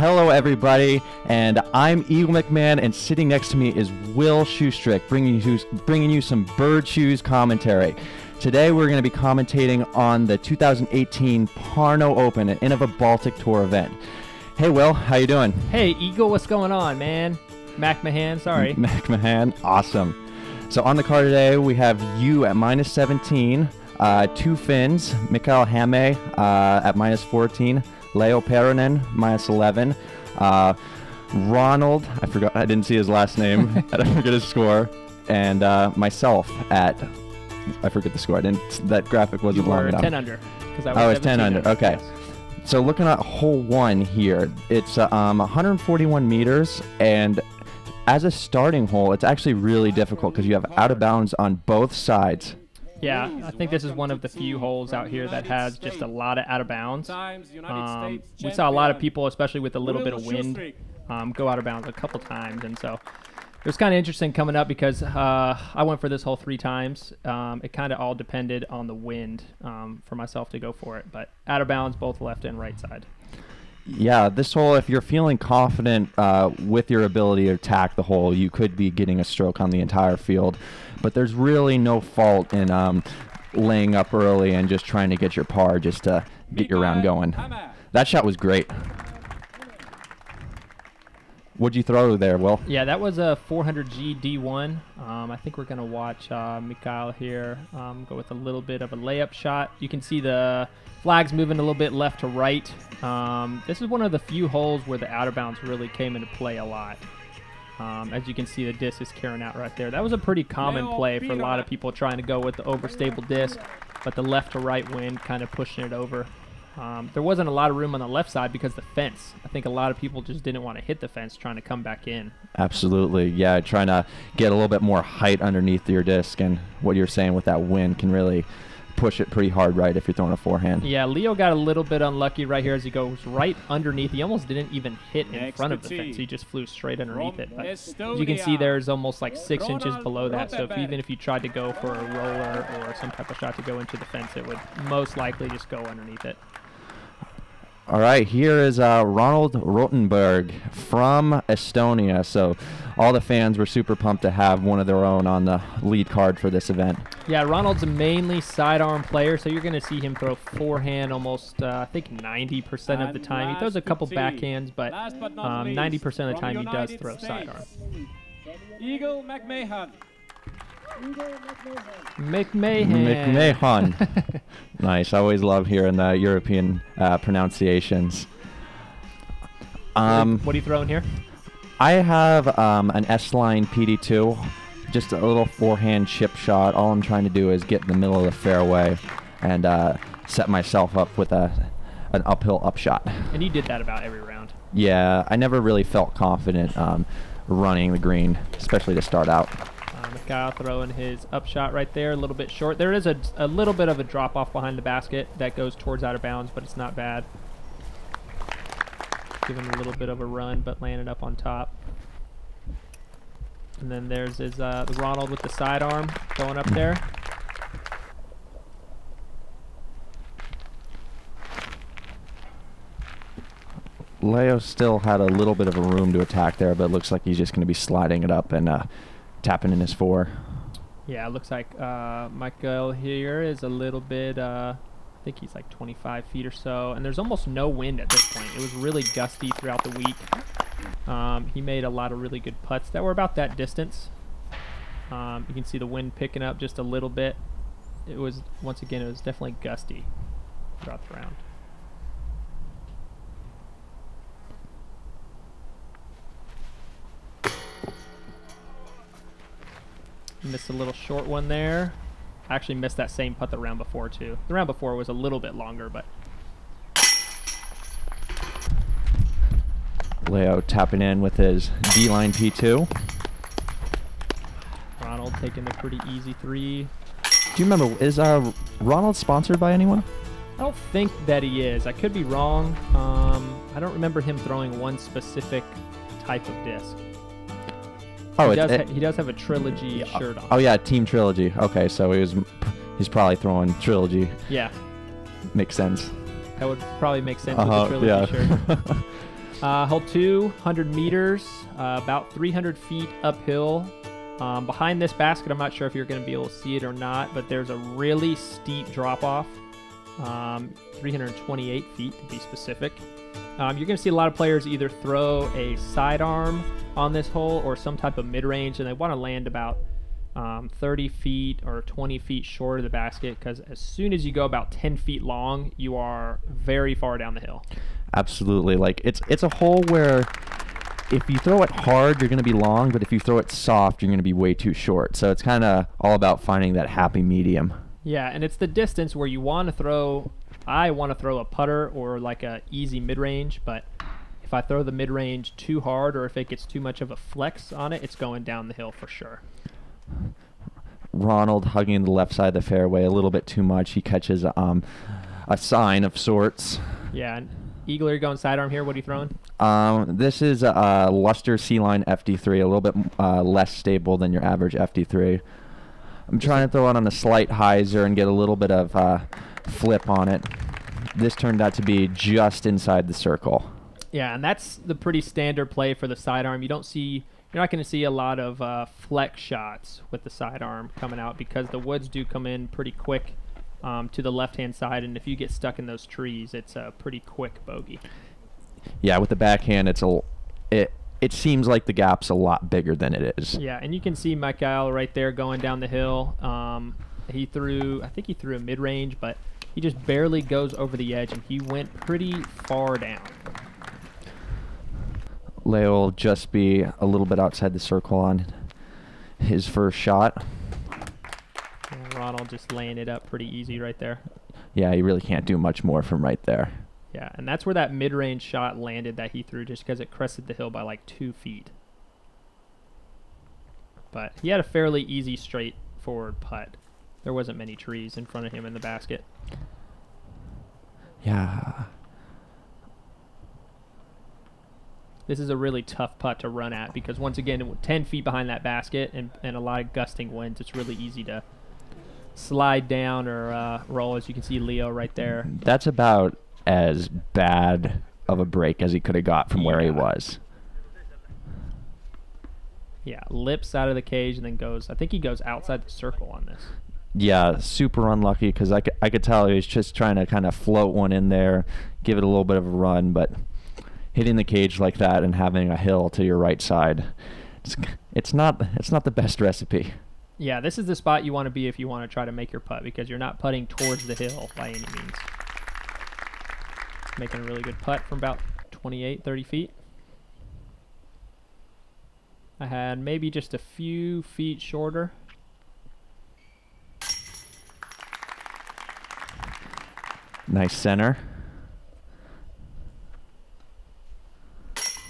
Hello, everybody, and I'm Eagle McMahon, and sitting next to me is Will Schusterick, bringing you some bird shoes commentary. Today, we're going to be commentating on the 2018 Pärnu Open, an Innova Baltic Tour event. Hey, Will, how you doing? Hey, Eagle, what's going on, man? McMahon, sorry. McMahon, awesome. So on the card today, we have you at -17, two Finns, Häme at -14, Leo Piironen, -11, Ronald, I didn't see his last name, I forget his score, and myself at, I forget the score, that graphic wasn't long enough. 10 under. Oh, it's 10 under, okay. Yes. So looking at hole 1 here, it's 141 meters, and as a starting hole, it's actually really difficult because you have out of bounds on both sides. Yeah, I think this is one of the few holes out here that has just a lot of out of bounds. We saw a lot of people, especially with a little bit of wind, go out of bounds a couple times, and so it was kind of interesting coming up because I went for this hole 3 times. It kind of all depended on the wind for myself to go for it, but out of bounds both left and right side. Yeah, this hole, if you're feeling confident with your ability to attack the hole, you could be getting a stroke on the entire field. But there's really no fault in laying up early and just trying to get your par just to get your round going. That shot was great. What'd you throw there, Will? Yeah, that was a 400G D1. I think we're going to watch Mikael here go with a little bit of a layup shot. You can see the flags moving a little bit left to right. This is one of the few holes where the out of bounds really came into play a lot. As you can see, the disc is carrying out right there. That was a pretty common play for a lot of people trying to go with the overstable disc, but the left to right wind kind of pushing it over. There wasn't a lot of room on the left side because the fence. I think a lot of people just didn't want to hit the fence trying to come back in. Absolutely, yeah, trying to get a little bit more height underneath your disc, and what you're saying with that wind can really push it pretty hard right if you're throwing a forehand. Yeah, Leo got a little bit unlucky right here as he goes right underneath. He almost didn't even hit in front of the fence. He just flew straight underneath it. But as you can see, there's almost like 6 inches below that. So even if you tried to go for a roller or some type of shot to go into the fence, it would most likely just go underneath it. All right, here is Ronald Rothenburg from Estonia. So all the fans were super pumped to have one of their own on the lead card for this event. Yeah, Ronald's a mainly sidearm player, so you're going to see him throw forehand almost, I think, 90% of the time. He throws a couple backhands, but 90% of the time he does throw sidearm. Eagle McMahon. McMahon. Nice. I always love hearing the European pronunciations. What are you throwing here? I have an S-line PD2, just a little forehand chip shot. All I'm trying to do is get in the middle of the fairway and set myself up with an uphill upshot. And you did that about every round. Yeah, I never really felt confident running the green, especially to start out. Mikael throwing his upshot right there, a little bit short. There is a little bit of a drop off behind the basket that goes towards out of bounds, but it's not bad. Giving a little bit of a run, but landing up on top. And then there's his the Ronald with the sidearm going up there. Leo still had a little bit of a room to attack there, but it looks like he's just going to be sliding it up and tapping in his 4. Yeah, it looks like Mikael here is a little bit, I think he's like 25 feet or so, and there's almost no wind at this point. It was really gusty throughout the week. He made a lot of really good putts that were about that distance. You can see the wind picking up just a little bit. It was, once again, it was definitely gusty throughout the round. Missed a little short one there. I actually missed that same putt the round before too. The round before was a little bit longer, but Leo tapping in with his D-line P2. Ronald taking a pretty easy 3. Do you remember, is Ronald sponsored by anyone? I don't think that he is. I could be wrong. I don't remember him throwing one specific type of disc. Oh, he does have a Trilogy shirt on. Oh yeah, Team Trilogy. Okay, so he's probably throwing Trilogy. Yeah. Makes sense. That would probably make sense with the Trilogy shirt. Hole 2, 100 meters, about 300 feet uphill. Behind this basket, I'm not sure if you're going to be able to see it or not, but there's a really steep drop-off, 328 feet to be specific. You're going to see a lot of players either throw a sidearm on this hole or some type of mid-range, and they want to land about 30 feet or 20 feet short of the basket, because as soon as you go about 10 feet long, you are very far down the hill. Absolutely. Like, it's a hole where if you throw it hard, you're going to be long, but if you throw it soft, you're going to be way too short. So it's kind of all about finding that happy medium. Yeah, and it's the distance where you want to throw. I want to throw a putter or like a easy mid-range, but if I throw the mid-range too hard or if it gets too much of a flex on it, it's going down the hill for sure. Ronald hugging the left side of the fairway a little bit too much. He catches a sign of sorts. Yeah, and Eagle, are you going sidearm here? What are you throwing? This is a Luster C-Line FD3, a little bit less stable than your average FD3. I'm trying to throw it on a slight hyzer and get a little bit of flip on it. This turned out to be just inside the circle. Yeah, and that's the pretty standard play for the sidearm. You're not going to see a lot of flex shots with the sidearm coming out because the woods do come in pretty quick to the left-hand side, and if you get stuck in those trees, it's a pretty quick bogey. Yeah, with the backhand, it seems like the gap's a lot bigger than it is. Yeah, and you can see Michael right there going down the hill. I think he threw a mid-range, but he just barely goes over the edge, and he went pretty far down. Leo will just be a little bit outside the circle on his first shot. And Ronald just laying it up pretty easy right there. Yeah, he really can't do much more from right there. Yeah, and that's where that mid-range shot landed that he threw, just because it crested the hill by like 2 feet. But he had a fairly easy straightforward putt. There wasn't many trees in front of him in the basket. Yeah. This is a really tough putt to run at because, once again, 10 feet behind that basket and a lot of gusting winds, it's really easy to slide down or roll, as you can see Leo right there. That's about as bad of a break as he could have got from where he was. Yeah, lips out of the cage and then goes, I think he goes outside the circle on this. Yeah, super unlucky because I could tell he was just trying to kind of float one in there, give it a little bit of a run, but hitting the cage like that and having a hill to your right side, it's not the best recipe. Yeah, this is the spot you want to be if you want to try to make your putt, because you're not putting towards the hill by any means. Making a really good putt from about 28, 30 feet. I had maybe just a few feet shorter. Nice center.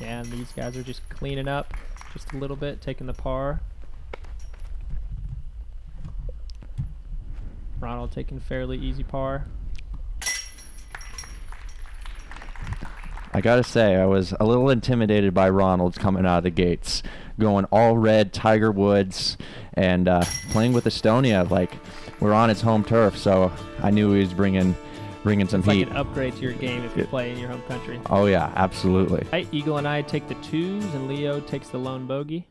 Yeah, and these guys are just cleaning up just a little bit, taking the par. Ronald taking fairly easy par. I gotta say, I was a little intimidated by Ronald coming out of the gates, going all red, Tiger Woods, and playing with Estonia. Like, we're on his home turf, so I knew he was bringing some it's heat. Like an upgrade to your game if you play in your home country. Oh yeah, absolutely. Right, Eagle and I take the twos, and Leo takes the lone bogey.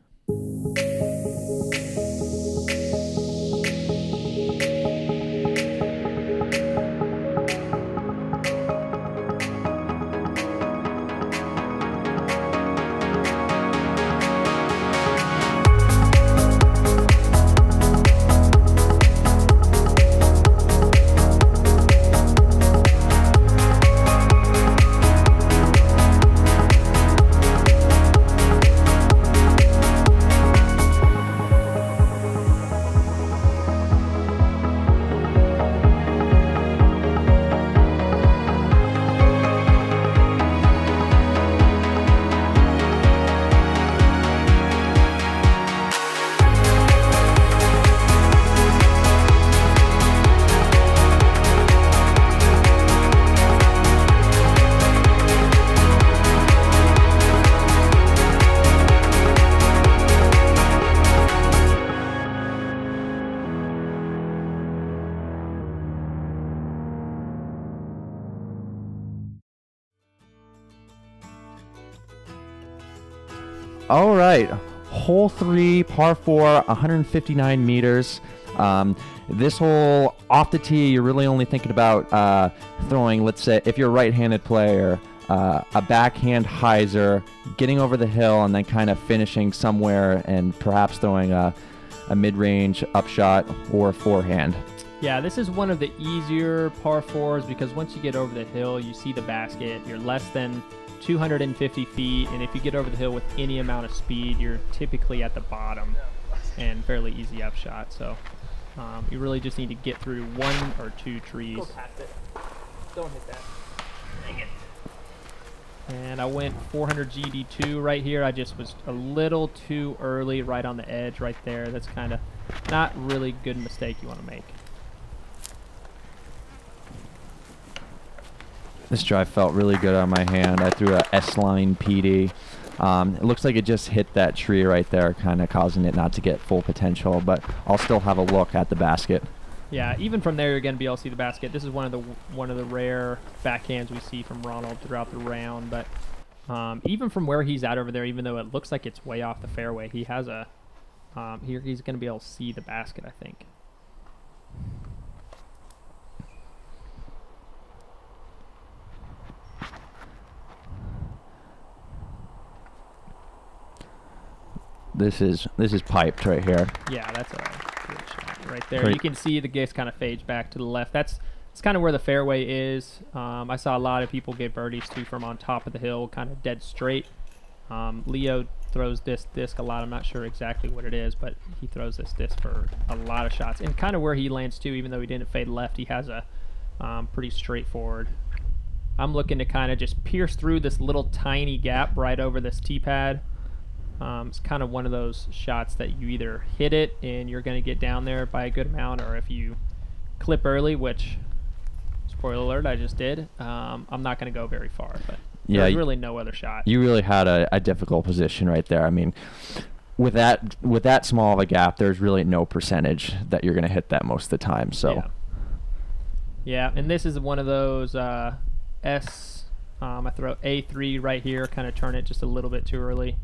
All right, hole 3, par 4, 159 meters. This hole off the tee, you're really only thinking about throwing, let's say, if you're a right-handed player, a backhand hyzer, getting over the hill, and then kind of finishing somewhere and perhaps throwing a mid-range upshot or a forehand. Yeah, this is one of the easier par 4s because once you get over the hill, you see the basket. You're less than 250 feet, and if you get over the hill with any amount of speed, you're typically at the bottom and fairly easy upshot. So you really just need to get through 1 or 2 trees. Go past it. Don't hit that. Dang it. And I went 400 GD2 right here. I just was a little too early right on the edge right there. That's kind of not really good mistake you want to make. This drive felt really good on my hand. I threw a S-line PD. It looks like it just hit that tree right there, kind of causing it not to get full potential, but I'll still have a look at the basket. Yeah, even from there, you're going to be able to see the basket. This is one of the rare backhands we see from Ronald throughout the round. But even from where he's at over there, even though it looks like it's way off the fairway, he has a here he's going to be able to see the basket, I think. This is piped right here. Yeah, that's a good shot right there. You can see the disc kind of fades back to the left. That's kind of where the fairway is. I saw a lot of people get birdies too from on top of the hill, kind of dead straight. Leo throws this disc a lot. I'm not sure exactly what it is, but he throws this disc for a lot of shots. And kind of where he lands too, even though he didn't fade left, he has a pretty straightforward. I'm looking to kind of just pierce through this little tiny gap right over this tee pad. It's kind of one of those shots that you either hit it and you're going to get down there by a good amount, or if you clip early, which, spoiler alert, I just did, I'm not going to go very far. But yeah, there's really no other shot. You really had a difficult position right there. I mean, with that small of a gap, there's really no percentage that you're going to hit that most of the time. So yeah, and this is one of those I throw A3 right here, kind of turn it just a little bit too early.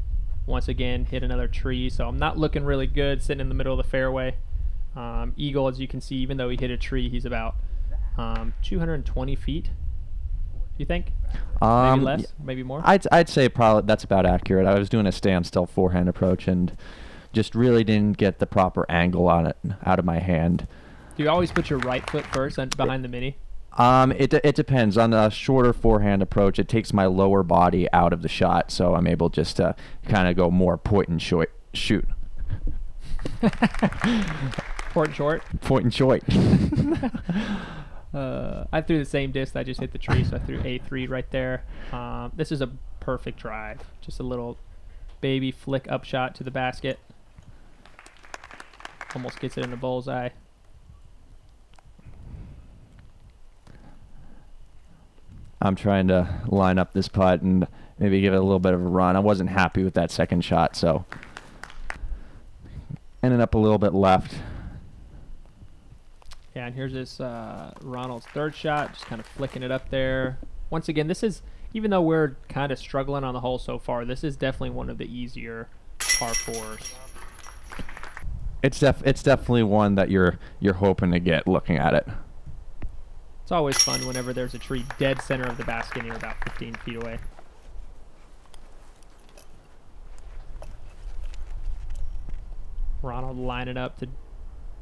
Once again, hit another tree, so I'm not looking really good sitting in the middle of the fairway. Eagle, as you can see, even though he hit a tree, he's about 220 feet. Do you think? Maybe less, maybe more? I'd say probably that's about accurate. I was doing a standstill forehand approach and just really didn't get the proper angle on it out of my hand. Do you always put your right foot first and behind the mini? It depends. On a shorter forehand approach, it takes my lower body out of the shot, so I'm able just to kind of go more point and shoot. Point and short? Point and short. I threw the same disc. I just hit the tree, so I threw A3 right there. This is a perfect drive. Just a little baby flick upshot to the basket. Almost gets it in the bullseye. I'm trying to line up this putt and maybe give it a little bit of a run. I wasn't happy with that second shot, so ended up a little bit left. Yeah, and here's this Ronald's third shot, just kind of flicking it up there. Once again, this is, even though we're kind of struggling on the hole so far, this is definitely one of the easier par 4s. It's definitely one that you're hoping to get looking at it. It's always fun whenever there's a tree dead center of the basket and you're about 15 feet away. Ronald lining up to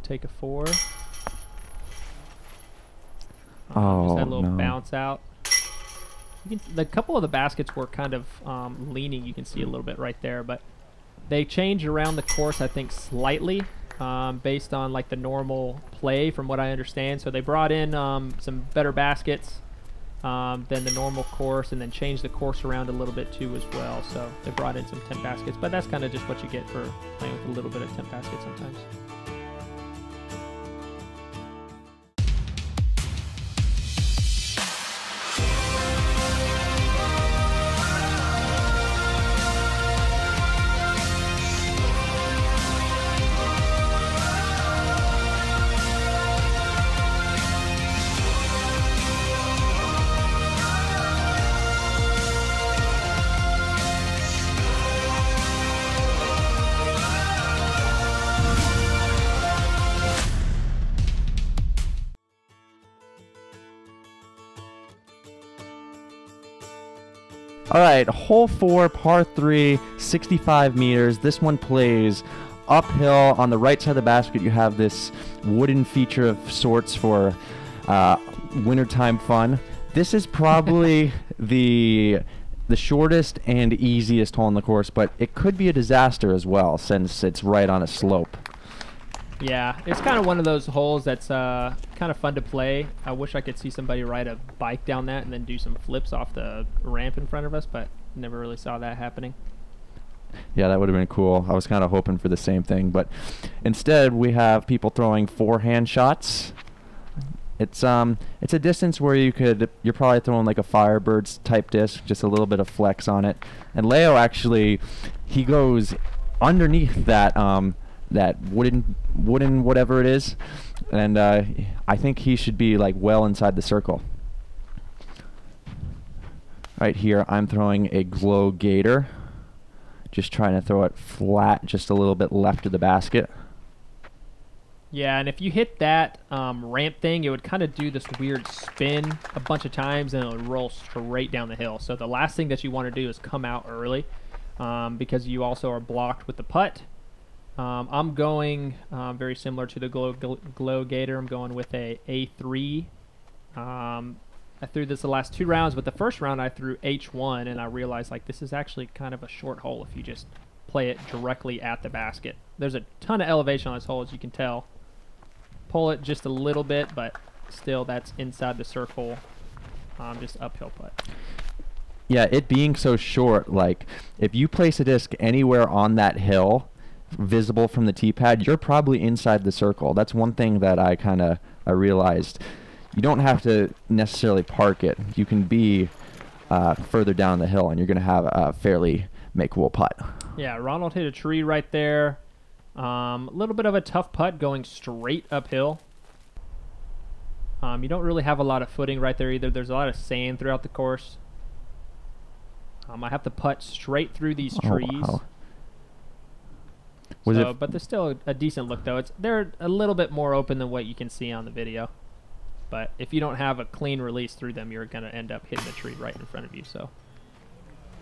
take a 4. Just had a little bounce out. The couple of the baskets were kind of leaning. You can see a little bit right there, but they changed around the course, I think, slightly. Based on like the normal play from what I understand. So they brought in some better baskets than the normal course, and then changed the course around a little bit too as well. So they brought in some 10 baskets, but that's kind of just what you get for playing with a little bit of 10 baskets sometimes. All right, hole 4, par 3, 65 meters. This one plays uphill. On the right side of the basket, you have this wooden feature of sorts for wintertime fun. This is probably the shortest and easiest hole in the course, but it could be a disaster as well since it's right on a slope. Yeah, it's kind of one of those holes that's kind of fun to play. I wish I could see somebody ride a bike down that and then do some flips off the ramp in front of us, but never really saw that happening. Yeah, that would have been cool. I was kind of hoping for the same thing, but instead we have people throwing forehand shots. It's a distance where you're probably throwing like a Firebirds type disc, just a little bit of flex on it. And Leo actually, he goes underneath that that wooden whatever it is, and I think he should be like well inside the circle. Right here I'm throwing a glow gator, just trying to throw it flat just a little bit left of the basket. Yeah, and if you hit that ramp thing, it would kind of do this weird spin a bunch of times and it would roll straight down the hill. So the last thing that you want to do is come out early because you also are blocked with the putt. I'm going very similar to the glow gator. I'm going with a A3. I threw this the last 2 rounds, but the first round I threw H1, and I realized like this is actually kind of a short hole if you just play it directly at the basket. There's a ton of elevation on this hole, as you can tell. Pull it just a little bit, but still that's inside the circle. Just uphill putt. Yeah, it being so short, like if you place a disc anywhere on that hill visible from the tee pad, you're probably inside the circle. That's one thing that I realized. You don't have to necessarily park it. You can be further down the hill and you're going to have a fairly makeable putt. Yeah, Ronald hit a tree right there. A little bit of a tough putt going straight uphill. You don't really have a lot of footing right there either. There's a lot of sand throughout the course. I have to putt straight through these trees. Wow. But there's still a decent look though. They're a little bit more open than what you can see on the video. But if you don't have a clean release through them, you're going to end up hitting the tree right in front of you. So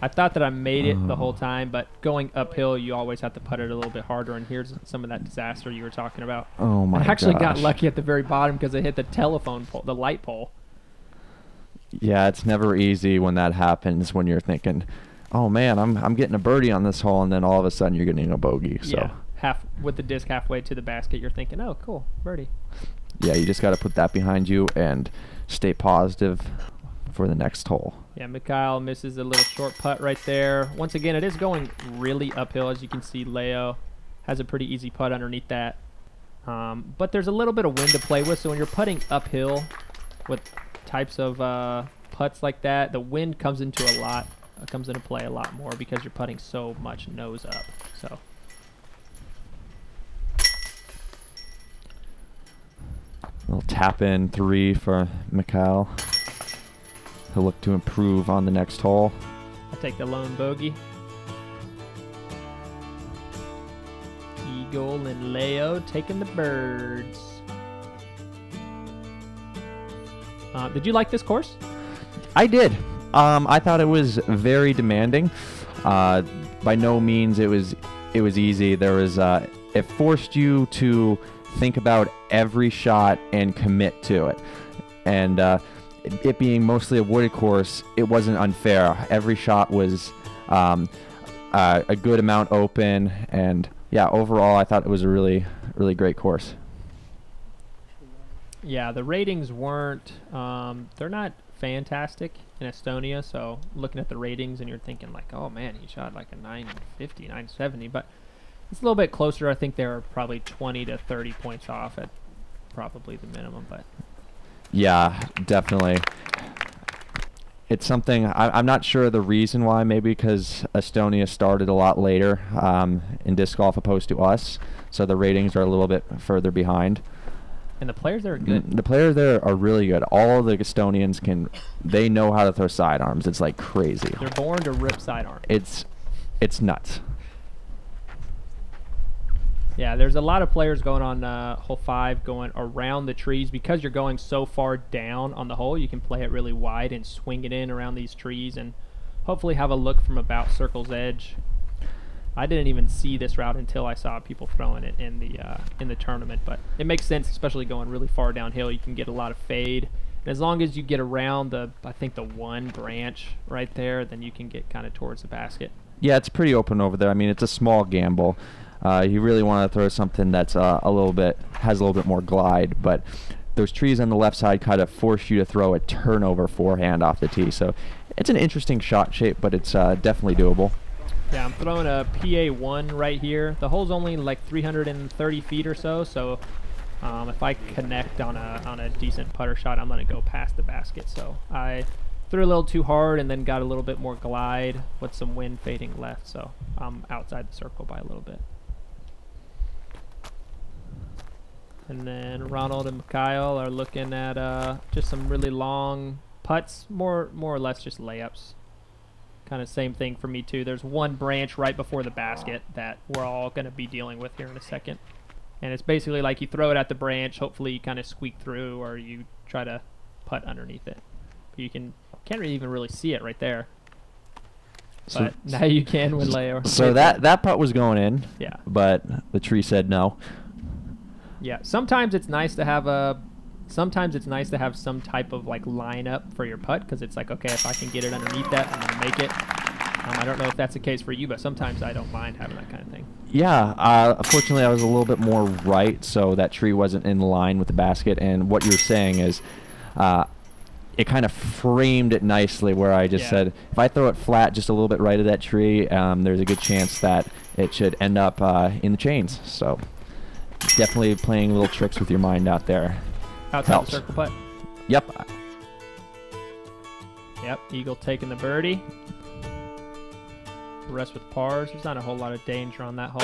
I thought that I made it the whole time, but going uphill, you always have to putt it a little bit harder. And here's some of that disaster you were talking about. Oh my gosh. I actually got lucky at the very bottom because I hit the telephone pole, the light pole. Yeah, it's never easy when that happens, when you're thinking, oh man, I'm getting a birdie on this hole, and then all of a sudden you're getting a bogey. So yeah, with the disc halfway to the basket, you're thinking, oh cool, birdie. Yeah, you just got to put that behind you and stay positive for the next hole. Yeah, Mikhail misses a little short putt right there. Once again, it is going really uphill. As you can see, Leo has a pretty easy putt underneath that. But there's a little bit of wind to play with, so when you're putting uphill with types of putts like that, the wind comes into play a lot more because you're putting so much nose up. So Little tap in 3 for Mikhail. He'll look to improve on the next hole. I'll take the lone bogey. Eagle and Leo taking the birds. Did you like this course? I did. I thought it was very demanding. By no means it was easy. There was it forced you to think about every shot and commit to it. And it being mostly a wooded course, it wasn't unfair. Every shot was a good amount open, and yeah, overall I thought it was a really, really great course. Yeah, the ratings weren't, they're not fantastic in Estonia, so looking at the ratings and you're thinking like, oh man, he shot like a 950, 970, but it's a little bit closer. I think they were probably 20 to 30 points off at probably the minimum, but yeah, definitely. It's something, I'm not sure the reason why, maybe because Estonia started a lot later in disc golf opposed to us, so the ratings are a little bit further behind. And the players there are good. The players there are really good. All the Estonians they know how to throw sidearms. It's like crazy. They're born to rip sidearm. It's nuts. Yeah, there's a lot of players going on hole 5 going around the trees. Because you're going so far down on the hole, you can play it really wide and swing it in around these trees and hopefully have a look from about circle's edge. I didn't even see this route until I saw people throwing it in the tournament, but it makes sense, especially going really far downhill. You can get a lot of fade, and as long as you get around I think the one branch right there, then you can get kind of towards the basket. Yeah, it's pretty open over there. I mean, it's a small gamble. You really want to throw something that's has a little bit more glide, but those trees on the left side kind of force you to throw a turnover forehand off the tee. So it's an interesting shot shape, but it's definitely doable. Yeah, I'm throwing a PA1 right here. The hole's only like 330 feet or so, so if I connect on a decent putter shot, I'm going to go past the basket. So I threw a little too hard and then got a little bit more glide with some wind fading left, so I'm outside the circle by a little bit. And then Ronald and Mikhail are looking at just some really long putts, more or less just layups. Kind of same thing for me too. There's one branch right before the basket that we're all going to be dealing with here in a second. And it's basically like you throw it at the branch, hopefully you kind of squeak through, or you try to putt underneath it. But you can't even really see it right there. But now you can with layer. So that putt was going in. Yeah. But the tree said no. Yeah. Sometimes it's nice to have some type of like lineup for your putt, because it's like, okay, if I can get it underneath that, I'm gonna make it. I don't know if that's the case for you, but sometimes I don't mind having that kind of thing. Yeah, fortunately I was a little bit more right, so that tree wasn't in line with the basket. And what you're saying is, it kind of framed it nicely, where I just said, if I throw it flat just a little bit right of that tree, there's a good chance that it should end up in the chains. So definitely playing little tricks with your mind out there. Outside the circle putt. Yep. Yep, Eagle taking the birdie. The rest with pars. There's not a whole lot of danger on that hole.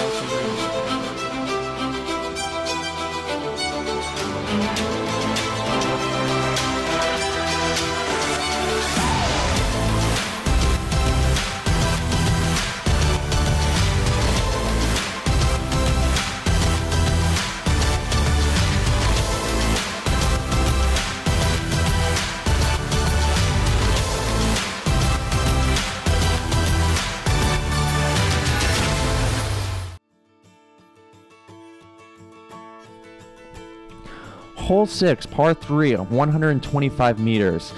Hole 6, par 3, 125 meters.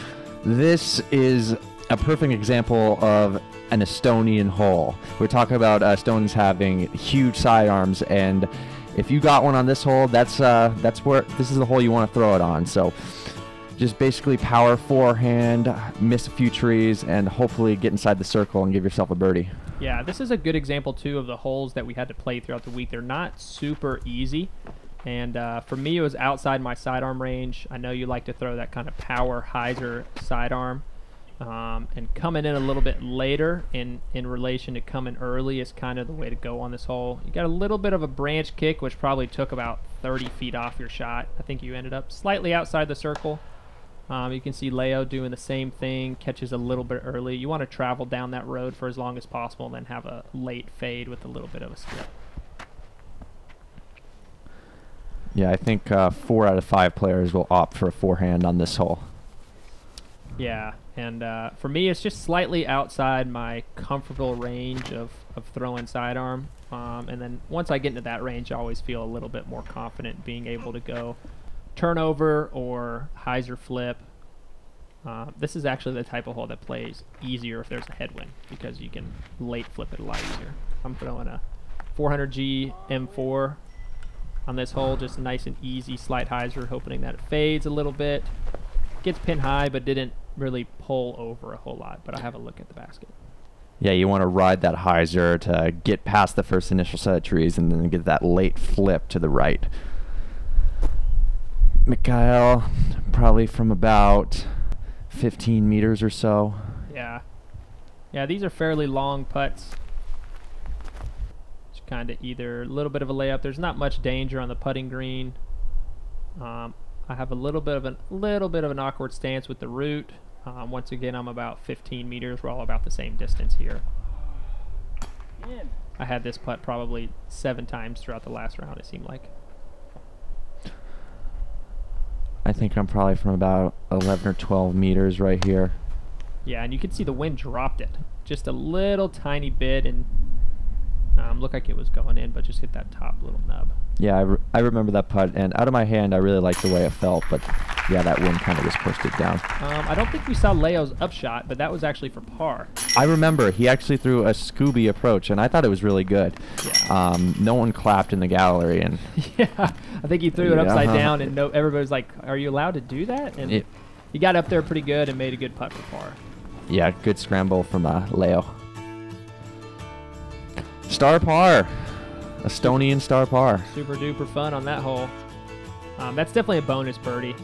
This is a perfect example of an Estonian hole. We're talking about Estonians having huge sidearms, and if you got one on this hole, that's where this is the hole you want to throw it on. So just basically power forehand, miss a few trees, and hopefully get inside the circle and give yourself a birdie. Yeah, this is a good example too of the holes that we had to play throughout the week. They're not super easy. And for me, it was outside my sidearm range. I know you like to throw that kind of power hyzer sidearm. And coming in a little bit later in relation to coming early is kind of the way to go on this hole. You got a little bit of a branch kick, which probably took about 30 feet off your shot. I think you ended up slightly outside the circle. You can see Leo doing the same thing, catches a little bit early. You want to travel down that road for as long as possible and then have a late fade with a little bit of a slip. Yeah, I think 4 out of 5 players will opt for a forehand on this hole. Yeah, and for me, it's just slightly outside my comfortable range of throwing sidearm. And then once I get into that range, I always feel a little bit more confident being able to go turnover or hyzer flip. This is actually the type of hole that plays easier if there's a headwind, because you can late flip it a lot easier. I'm throwing a 400G M4 on this hole, just nice and easy slight hyzer, hoping that it fades a little bit. Gets pin high, but didn't really pull over a whole lot. But I have a look at the basket. Yeah, you want to ride that hyzer to get past the first initial set of trees and then get that late flip to the right. Mikhail, probably from about 15 meters or so. Yeah. Yeah, these are fairly long putts. Kind of either a little bit of a layup. There's not much danger on the putting green. I have a little bit of an awkward stance with the root. Once again, I'm about 15 meters. We're all about the same distance here. I had this putt probably 7 times throughout the last round, it seemed like. I think I'm probably from about 11 or 12 meters right here. Yeah, and you can see the wind dropped it. just a little tiny bit, and looked like it was going in, but just hit that top little nub. Yeah, I remember that putt, and out of my hand, I really liked the way it felt, but yeah, that wind kind of just pushed it down. I don't think we saw Leo's upshot, but that was actually for par. I remember he actually threw a Scooby approach, and I thought it was really good. Yeah. No one clapped in the gallery, and yeah, I think he threw it upside down, and everybody was like, "Are you allowed to do that?" And he got up there pretty good and made a good putt for par. Yeah, good scramble from Leo. Star par. Estonian star par. Super duper fun on that hole. That's definitely a bonus birdie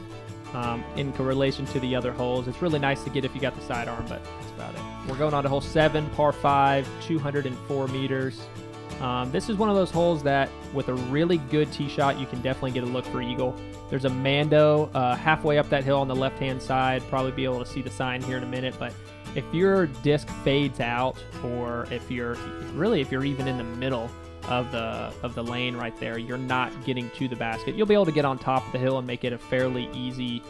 in relation to the other holes. It's really nice to get if you got the sidearm, but that's about it. We're going on to hole 7, par 5, 204 meters. This is one of those holes that, with a really good tee shot, you can definitely get a look for eagle. There's a Mando halfway up that hill on the left-hand side. Probably be able to see the sign here in a minute, but if your disc fades out, or if you're even in the middle of the lane right there, you're not getting to the basket. You'll be able to get on top of the hill and make it a fairly easy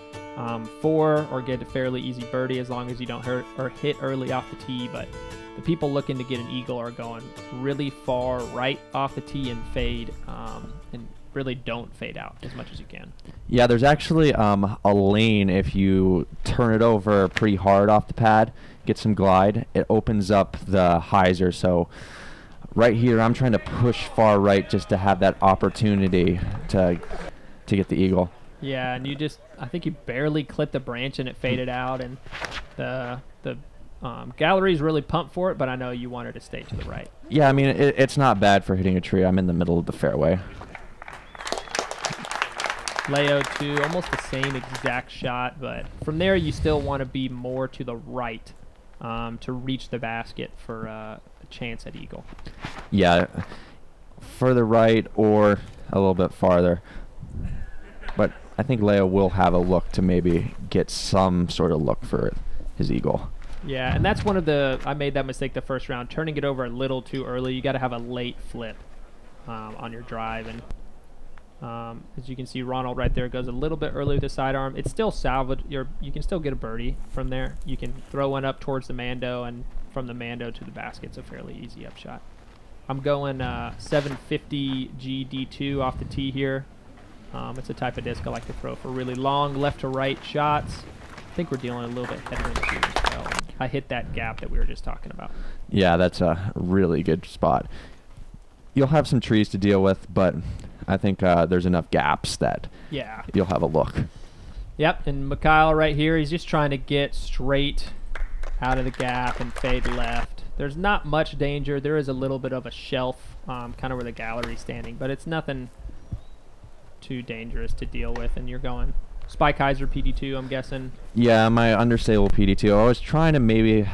4, or get a fairly easy birdie, as long as you don't hurt or hit early off the tee. But the people looking to get an eagle are going really far right off the tee and fade, and really don't fade out as much as you can. Yeah, there's actually a lane. If you turn it over pretty hard off the pad, get some glide, it opens up the hyzer. So right here, I'm trying to push far right just to have that opportunity to get the eagle. Yeah, and I think you barely clipped the branch and it faded out, and the gallery's really pumped for it, but I know you wanted to stay to the right. Yeah, I mean, it's not bad for hitting a tree. I'm in the middle of the fairway. Leo too, almost the same exact shot, but from there you still want to be more to the right to reach the basket for a chance at eagle. Yeah, further right or a little bit farther. But I think Leo will have a look to maybe get some sort of look for his eagle. Yeah, and that's I made that mistake the first round, turning it over a little too early. You got to have a late flip on your drive, and as you can see, Ronald right there goes a little bit early with the sidearm. It's still salvage. You can still get a birdie from there. You can throw one up towards the Mando, and from the Mando to the basket, it's a fairly easy upshot. I'm going 750 GD2 off the tee here. It's a type of disc I like to throw for really long left to right shots. I think we're dealing a little bit headwind too as well. I hit that gap that we were just talking about. Yeah, that's a really good spot. You'll have some trees to deal with, but I think there's enough gaps that you'll have a look. Yep, and Mikhail right here, he's just trying to get straight out of the gap and fade left. There's not much danger. There is a little bit of a shelf kind of where the gallery's standing, but it's nothing too dangerous to deal with. And you're going Spike Heiser PD2, I'm guessing. Yeah, my understable PD2. I was trying to maybe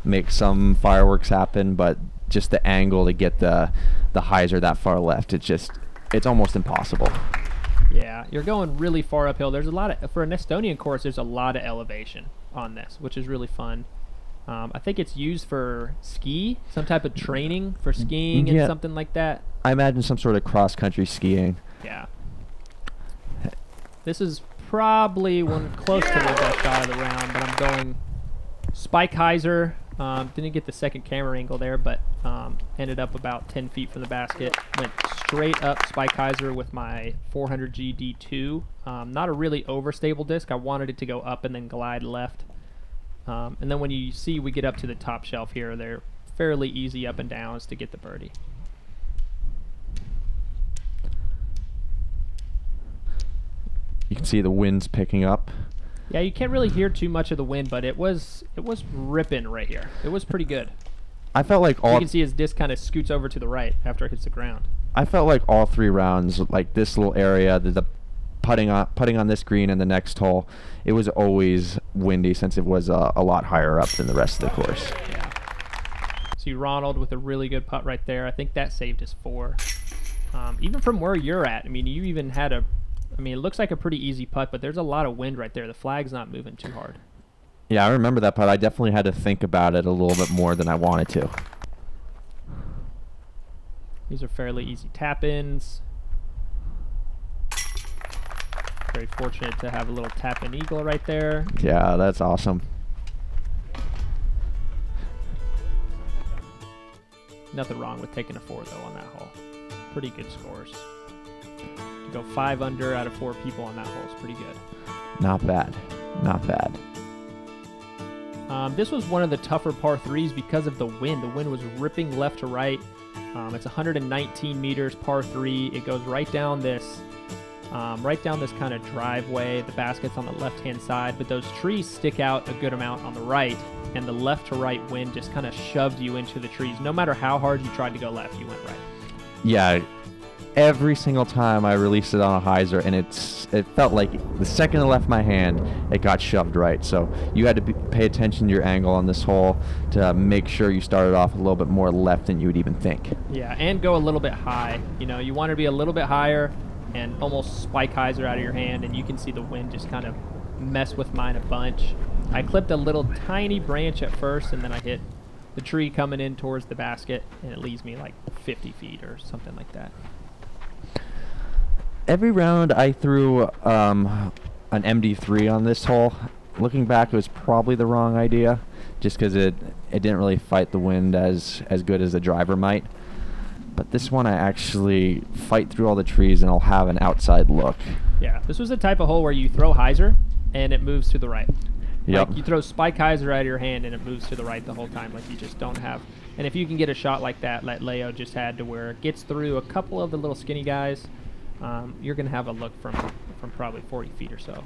make some fireworks happen, but just the angle to get the hyzer that far left, it's almost impossible. Yeah, you're going really far uphill. There's a lot of, for an Estonian course, there's a lot of elevation on this, which is really fun. I think it's used for some type of training for skiing and something like that. I imagine some sort of cross-country skiing. Yeah. This is probably one close to the best shot of the round, but I'm going Spike Heiser. Didn't get the second camera angle there, but ended up about 10 feet from the basket. Went straight up Spike Heiser with my 400G D2. Not a really overstable disc. I wanted it to go up and then glide left. And then when you see we get up to the top shelf here, they're fairly easy up and downs to get the birdie. You can see the wind's picking up. Yeah, you can't really hear too much of the wind, but it was ripping right here. It was pretty good. I felt like you can see his disc kind of scoots over to the right after it hits the ground. I felt like all 3 rounds, like this little area, the putting on this green and the next hole, it was always windy since it was a lot higher up than the rest of the course. Yeah. See Ronald with a really good putt right there. I think that saved his 4. Even from where you're at, I mean, you even had it looks like a pretty easy putt, but there's a lot of wind right there. The flag's not moving too hard. Yeah, I remember that putt. I definitely had to think about it a little bit more than I wanted to. These are fairly easy tap-ins. Very fortunate to have a little tap-in eagle right there. Yeah, that's awesome. Nothing wrong with taking a 4 though on that hole. Pretty good scores. To go 5 under out of 4 people on that hole is pretty good. Not bad. Not bad. This was one of the tougher par 3s because of the wind. The wind was ripping left to right. It's 119 meters, par 3. It goes right down this kind of driveway. The basket's on the left-hand side, but those trees stick out a good amount on the right, and the left to right wind just kind of shoved you into the trees. No matter how hard you tried to go left, you went right. Yeah, every single time I released it on a hyzer, and it felt like the second it left my hand, it got shoved right. So you had to pay attention to your angle on this hole to make sure you started off a little bit more left than you would even think. Yeah, and go a little bit high. You know, you want to be a little bit higher and almost spike hyzer out of your hand, and you can see the wind just kind of mess with mine a bunch. I clipped a little tiny branch at first, and then I hit the tree coming in towards the basket, and it leaves me like 50 feet or something like that. Every round I threw an MD3 on this hole. Looking back, it was probably the wrong idea, just because it didn't really fight the wind as good as a driver might. But this one I actually fight through all the trees, and I'll have an outside look. Yeah, this was the type of hole where you throw hyzer and it moves to the right. Yep. Like you throw spike hyzer out of your hand and it moves to the right the whole time. Like you just don't have. And if you can get a shot like that, like Leo just had, to where it gets through a couple of the little skinny guys, you're going to have a look from probably 40 feet or so.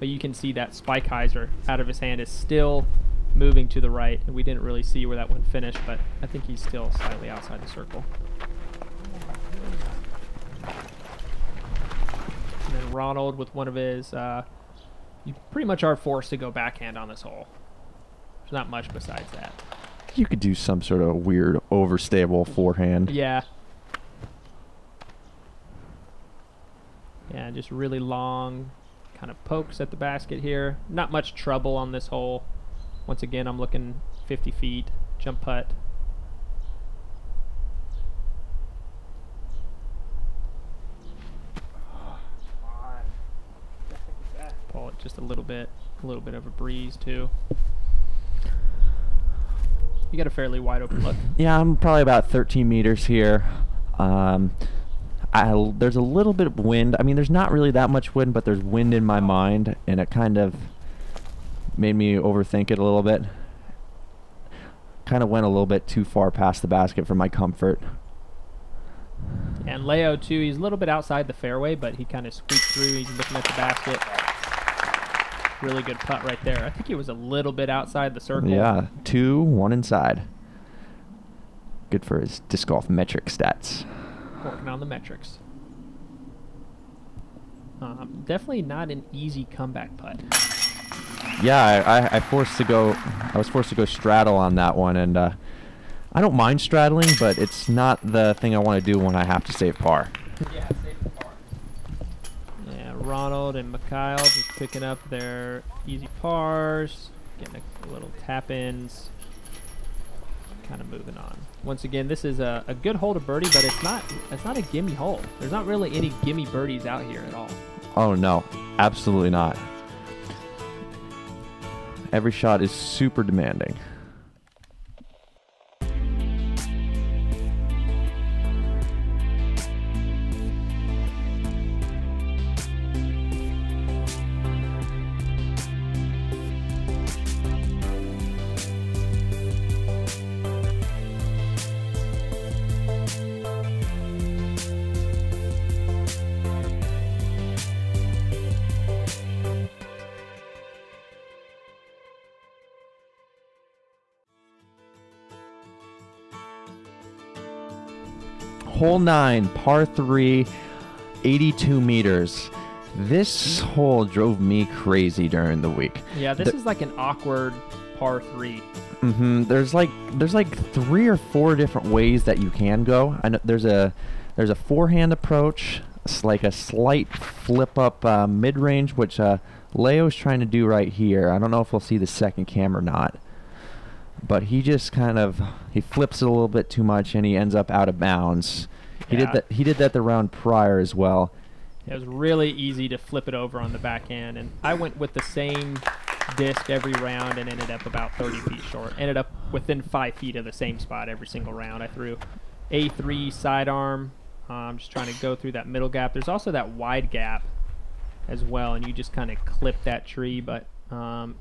But you can see that spike hyzer out of his hand is still moving to the right, and we didn't really see where that one finished, but I think he's still slightly outside the circle. And then Ronald with one of his, you pretty much are forced to go backhand on this hole. There's not much besides that. You could do some sort of weird overstable forehand. Yeah. Yeah, just really long kind of pokes at the basket here. Not much trouble on this hole. Once again, I'm looking 50 feet, jump putt. Pull it just a little bit of a breeze too. You got a fairly wide open look. Yeah, I'm probably about 13 meters here. There's a little bit of wind. I mean, there's not really that much wind, but there's wind in my mind, and it kind of made me overthink it a little bit. Kind of went a little bit too far past the basket for my comfort. And Leo too, he's a little bit outside the fairway, but he kind of squeaked through. He's looking at the basket. Really good putt right there. I think he was a little bit outside the circle. Yeah, 2, 1 inside. Good for his disc golf metric stats. Working on the metrics. Definitely not an easy comeback putt. Yeah, I was forced to go straddle on that one, and I don't mind straddling, but it's not the thing I want to do when I have to save par. Yeah, save the par. Yeah, Ronald and Mikhail just picking up their easy pars, getting a little tap-ins, kind of moving on. Once again, this is a good hole to birdie, but it's not a gimme hole. There's not really any gimme birdies out here at all. Oh no, absolutely not. Every shot is super demanding. Hole 9, par 3, 82 meters. This hole drove me crazy during the week. Yeah, this is like an awkward par 3. There's like 3 or 4 different ways that you can go. I know there's a forehand approach. It's like a slight flip up mid-range, which Leo's trying to do right here. I don't know if we'll see the second cam or not. But he just kind of flips it a little bit too much, and he ends up out of bounds. Yeah. He did that the round prior as well. It was really easy to flip it over on the backhand, and I went with the same disc every round and ended up about 30 feet short. Ended up within 5 feet of the same spot every single round. I threw A3 sidearm. I'm just trying to go through that middle gap. There's also that wide gap as well, and you just kind of clip that tree. But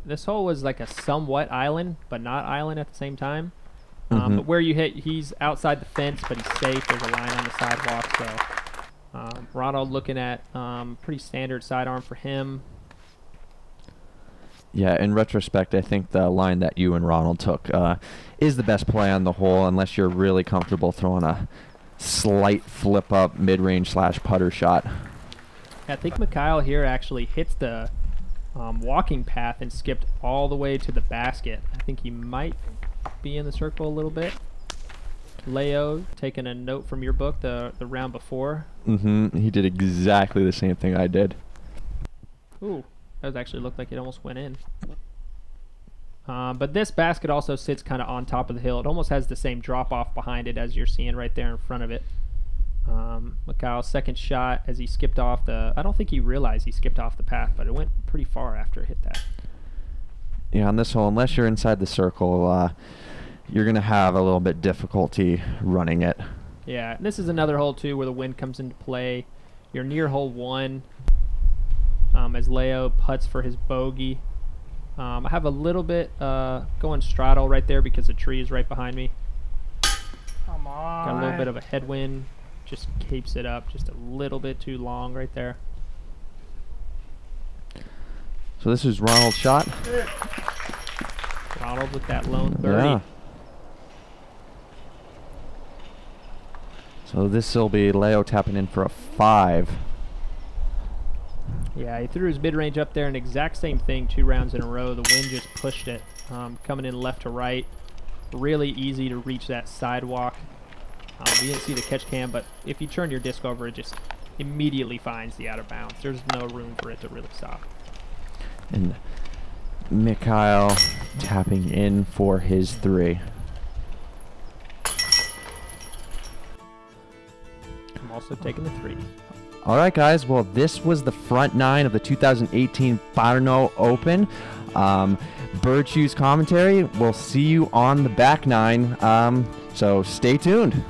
this hole was like a somewhat island, but not island at the same time. But where you hit, he's outside the fence, but he's safe. There's a line on the sidewalk. So Ronald looking at pretty standard sidearm for him. Yeah, in retrospect, I think the line that you and Ronald took is the best play on the hole, unless you're really comfortable throwing a slight flip-up mid-range / putter shot. I think Mikhail here actually hits the walking path and skipped all the way to the basket. I think he might be in the circle a little bit. Leo, taking a note from your book, the round before. He did exactly the same thing I did. Ooh, that actually looked like it almost went in. But this basket also sits kind of on top of the hill. It almost has the same drop-off behind it as you're seeing right there in front of it. Mikhail's second shot as he skipped off the... I don't think he realized he skipped off the path, but it went pretty far after it hit that. Yeah, on this hole, unless you're inside the circle, you're going to have a little bit difficulty running it. Yeah, and this is another hole, too, where the wind comes into play. You're near hole 1 as Leo putts for his bogey. I have a little bit going straddle right there because the tree is right behind me. Come on. Got a little bit of a headwind. Just keeps it up just a little bit too long right there. So this is Ronald's shot. Ronald with that lone 30. Yeah. So this will be Leo tapping in for a 5. Yeah, he threw his mid-range up there, and exact same thing 2 rounds in a row. The wind just pushed it, coming in left to right. Really easy to reach that sidewalk. We didn't see the catch cam, but if you turn your disc over, it just immediately finds the out of bounds. There's no room for it to really stop. And Mikhail tapping in for his 3. I'm also taking the 3. All right, guys. Well, this was the front 9 of the 2018 Pärnu Open. Bird Shoes commentary. We'll see you on the back 9. So stay tuned.